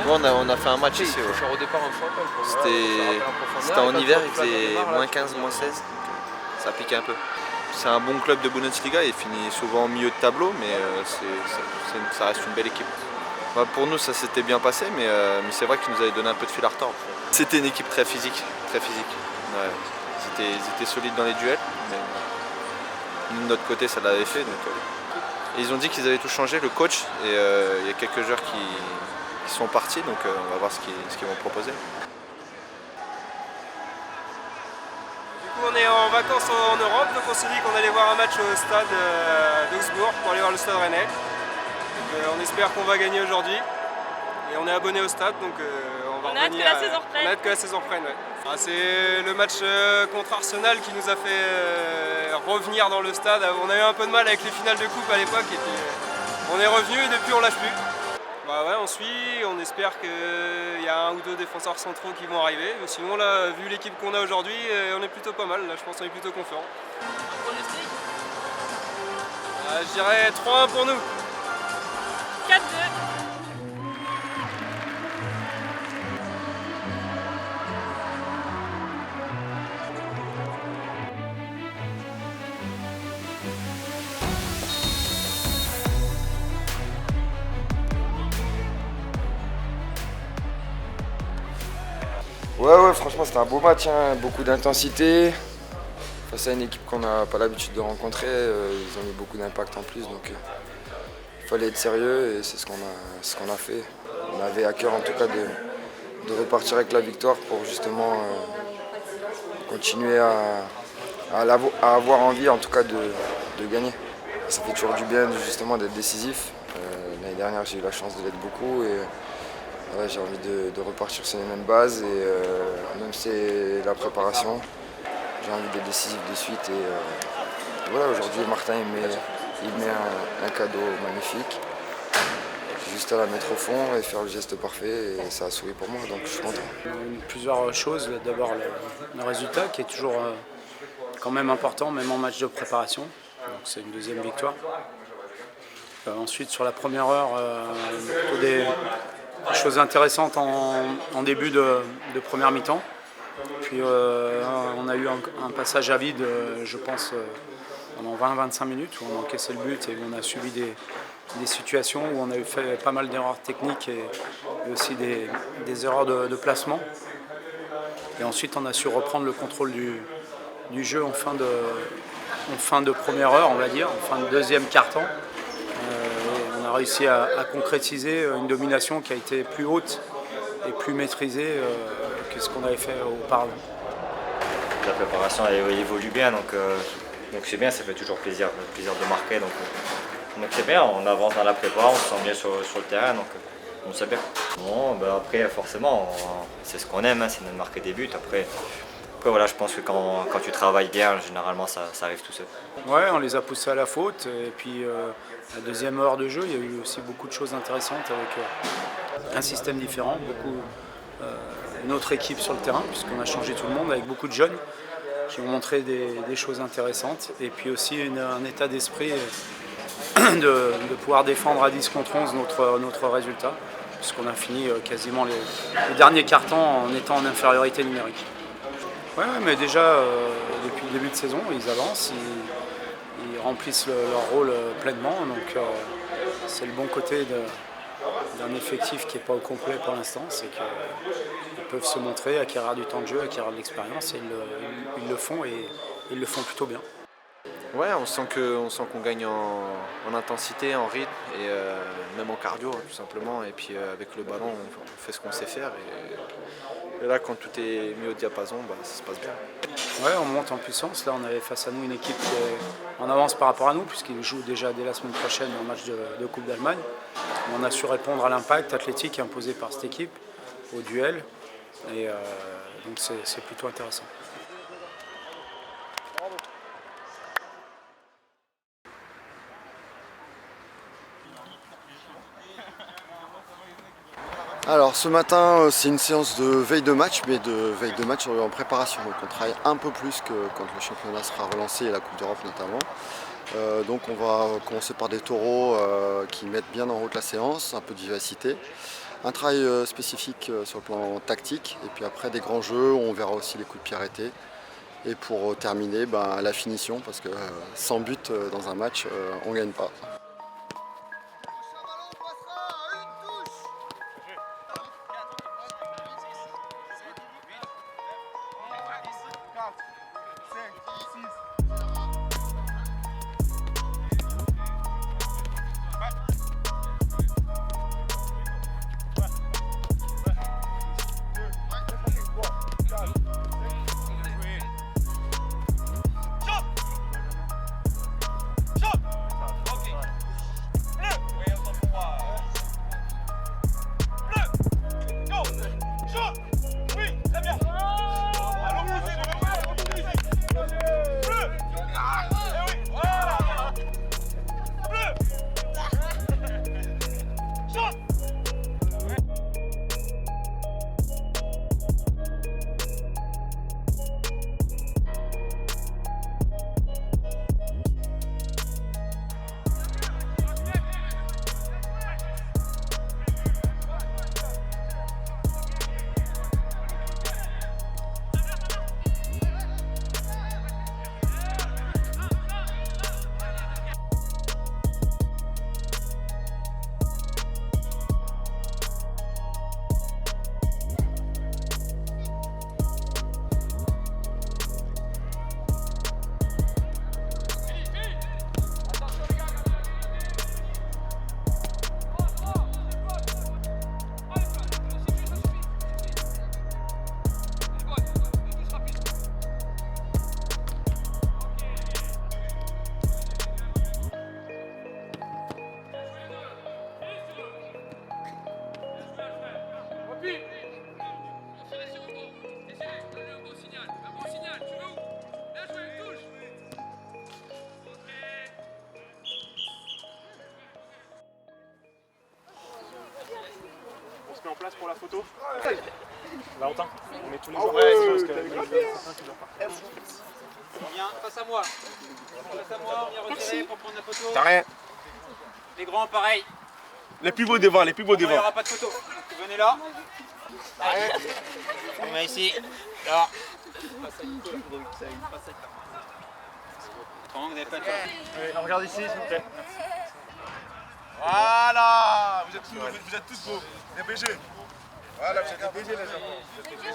Ouais, on a fait un match ici. Ouais. Au départ en frontal. C'était en hiver, il faisait moins 15, moins 16. Donc, ça piquait un peu. C'est un bon club de Bundesliga, il finit souvent au milieu de tableau, mais ça reste une belle équipe. Bah, pour nous, ça s'était bien passé, mais c'est vrai qu'ils nous avaient donné un peu de fil à retordre. C'était une équipe très physique, très physique. Ouais. Ils étaient solides dans les duels, mais nous, de notre côté, ça l'avait fait. Donc, et ils ont dit qu'ils avaient tout changé, le coach, et il y a quelques joueurs qui sont partis, donc on va voir ce qu'ils vont proposer. On est en vacances en Europe, donc on s'est dit qu'on allait voir un match au stade d'Augsbourg pour aller voir le stade rennais. On espère qu'on va gagner aujourd'hui. Et on est abonné au stade, donc on va revenir. On a hâte que la saison reprenne. On a hâte que la saison reprenne, ouais. C'est le match contre Arsenal qui nous a fait revenir dans le stade. On a eu un peu de mal avec les finales de coupe à l'époque, et puis on est revenu et depuis on lâche plus. Bah ouais, on suit, on espère qu'il y a un ou deux défenseurs centraux qui vont arriver. Mais sinon là, vu l'équipe qu'on a aujourd'hui, on est plutôt pas mal. Là, je pense qu'on est plutôt confiant. Je dirais 3-1 pour nous. 4-2. Ouais, franchement c'était un beau match, hein. Beaucoup d'intensité. Face à une équipe qu'on n'a pas l'habitude de rencontrer, ils ont mis beaucoup d'impact en plus, donc il fallait être sérieux et c'est ce qu'on a fait. On avait à cœur en tout cas de repartir avec la victoire pour justement continuer à avoir envie en tout cas de gagner. Ça fait toujours du bien justement d'être décisif. L'année dernière j'ai eu la chance de l'être beaucoup et ouais, j'ai envie de repartir sur les mêmes bases et même si c'est la préparation, j'ai envie d'être décisif de suite et voilà, aujourd'hui Martin il met un cadeau magnifique. J'ai juste à la mettre au fond et faire le geste parfait et ça a souri pour moi, donc je suis content. Plusieurs choses, d'abord le résultat qui est toujours quand même important, même en match de préparation, donc c'est une deuxième victoire. Ensuite sur la première heure, des choses intéressantes en début de première mi-temps. Puis on a eu un passage à vide, je pense, pendant 20-25 minutes où on a encaissé le but et où on a subi des situations où on a eu fait pas mal d'erreurs techniques et aussi des erreurs de placement. Et ensuite on a su reprendre le contrôle du jeu en fin de première heure, on va dire, en fin de deuxième quart-temps. On a réussi à concrétiser une domination qui a été plus haute et plus maîtrisée que ce qu'on avait fait auparavant. La préparation elle évolue bien, donc c'est bien, ça fait toujours plaisir de marquer. Donc c'est bien, on avance dans la prépa, on se sent bien sur le terrain, donc c'est bien. Bon, après forcément, c'est ce qu'on aime, hein, c'est de marquer des buts. Après voilà, je pense que quand tu travailles bien, généralement ça arrive tout seul. Ouais, on les a poussés à la faute et puis la deuxième heure de jeu, il y a eu aussi beaucoup de choses intéressantes avec un système différent, une autre équipe sur le terrain puisqu'on a changé tout le monde avec beaucoup de jeunes qui ont montré des choses intéressantes et puis aussi un état d'esprit de pouvoir défendre à 10 contre 11 notre résultat puisqu'on a fini quasiment le dernier quart-temps en étant en infériorité numérique. Ouais, mais déjà depuis le début de saison, ils avancent, ils remplissent leur rôle pleinement, donc c'est le bon côté d'un effectif qui n'est pas au complet pour l'instant, c'est qu'ils peuvent se montrer, acquérir du temps de jeu, acquérir de l'expérience, et ils le font et ils le font plutôt bien. Ouais, on sent qu'on gagne en intensité, en rythme et même en cardio tout simplement. Et puis avec le ballon, on fait ce qu'on sait faire. Et là, quand tout est mis au diapason, ça se passe bien. Ouais, on monte en puissance. Là, on avait face à nous une équipe qui est en avance par rapport à nous, puisqu'ils jouent déjà dès la semaine prochaine un match de Coupe d'Allemagne. On a su répondre à l'impact athlétique imposé par cette équipe, au duel. Et donc c'est plutôt intéressant. Alors ce matin c'est une séance de veille de match, mais de veille de match en préparation. Donc on travaille un peu plus que quand le championnat sera relancé et la Coupe d'Europe notamment. Donc on va commencer par des taureaux qui mettent bien en route la séance, un peu de vivacité. un travail spécifique sur le plan tactique. Et puis après des grands jeux, on verra aussi les coups de pied arrêtés. Et pour terminer, la finition, parce que sans but dans un match, on ne gagne pas. On se met en place pour la photo. Valentin, on met tous les joueurs. On vient face à moi. Face à moi, on vient retirer pour prendre la photo. T'as rien. Les grands, pareil. Les plus beaux devant, les plus beaux Il n'y devant. aura pas de photo. Venez là. Allez. On va ici. Là. Vous n'avez pas de Allez, on regarde ici, s'il vous plaît. Voilà, vous êtes tous beaux. Les BG. Voilà, vous êtes des BG, les enfants. Vous êtes des BG.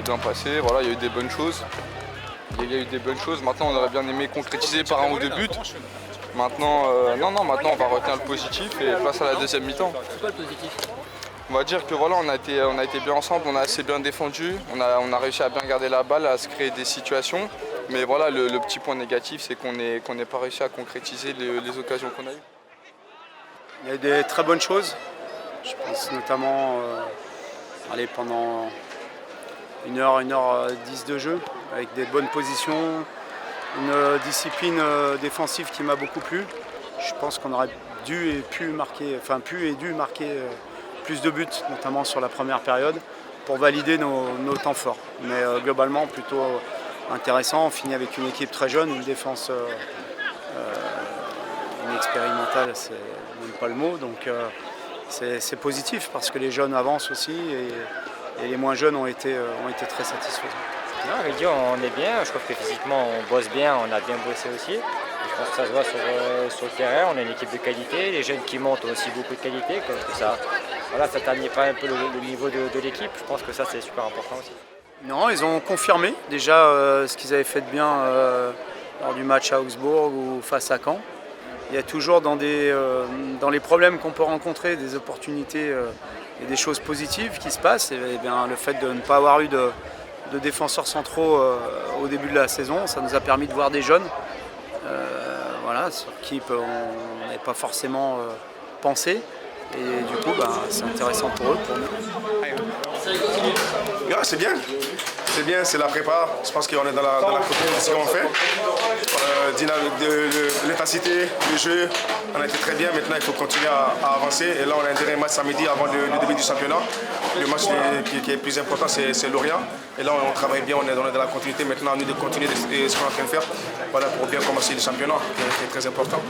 Bien passé, voilà, il y a eu des bonnes choses. Maintenant, on aurait bien aimé concrétiser par un ou deux buts. Maintenant, maintenant, on va retenir le positif et place à la deuxième mi-temps. C'est quoi le positif? On va dire que voilà, on a été bien ensemble, on a assez bien défendu, on a réussi à bien garder la balle, à se créer des situations. Mais voilà, le petit point négatif, c'est qu'on n'ait pas réussi à concrétiser les occasions qu'on a eues. Il y a eu des très bonnes choses. Je pense notamment pendant 1h10 de jeu, avec des bonnes positions, une discipline défensive qui m'a beaucoup plu. Je pense qu'on aurait dû et dû marquer plus de buts, notamment sur la première période, pour valider nos temps forts. Mais globalement, plutôt intéressant. On finit avec une équipe très jeune, une défense inexpérimentale, c'est même pas le mot. Donc c'est positif parce que les jeunes avancent aussi et les moins jeunes ont été très satisfaisants. Non, Ridio, on est bien. Je trouve que physiquement, on bosse bien, on a bien bossé aussi. Je pense que ça se voit sur le terrain. On a une équipe de qualité, les jeunes qui montent ont aussi beaucoup de qualité. Ça ternit pas un peu le niveau de l'équipe. Je pense que ça c'est super important aussi. Non, ils ont confirmé déjà ce qu'ils avaient fait de bien lors du match à Augsbourg ou face à Caen. Il y a toujours dans les problèmes qu'on peut rencontrer des opportunités et des choses positives qui se passent. Et bien, le fait de ne pas avoir eu de défenseurs centraux au début de la saison, ça nous a permis de voir des jeunes sur qui on n'avait pas forcément pensé. Et du coup, c'est intéressant pour eux, pour nous. C'est bien. C'est bien, c'est la prépa. Je pense qu'on est dans la continuité de ce qu'on fait. L'intensité, le jeu, on a été très bien. Maintenant, il faut continuer à avancer. Et là, on a un dernier match samedi avant le début du championnat. Le match qui est le plus important, c'est Lorient. Et là, on travaille bien, on est dans la continuité. Maintenant, à nous de continuer ce qu'on est en train de faire pour bien commencer le championnat, qui est très important.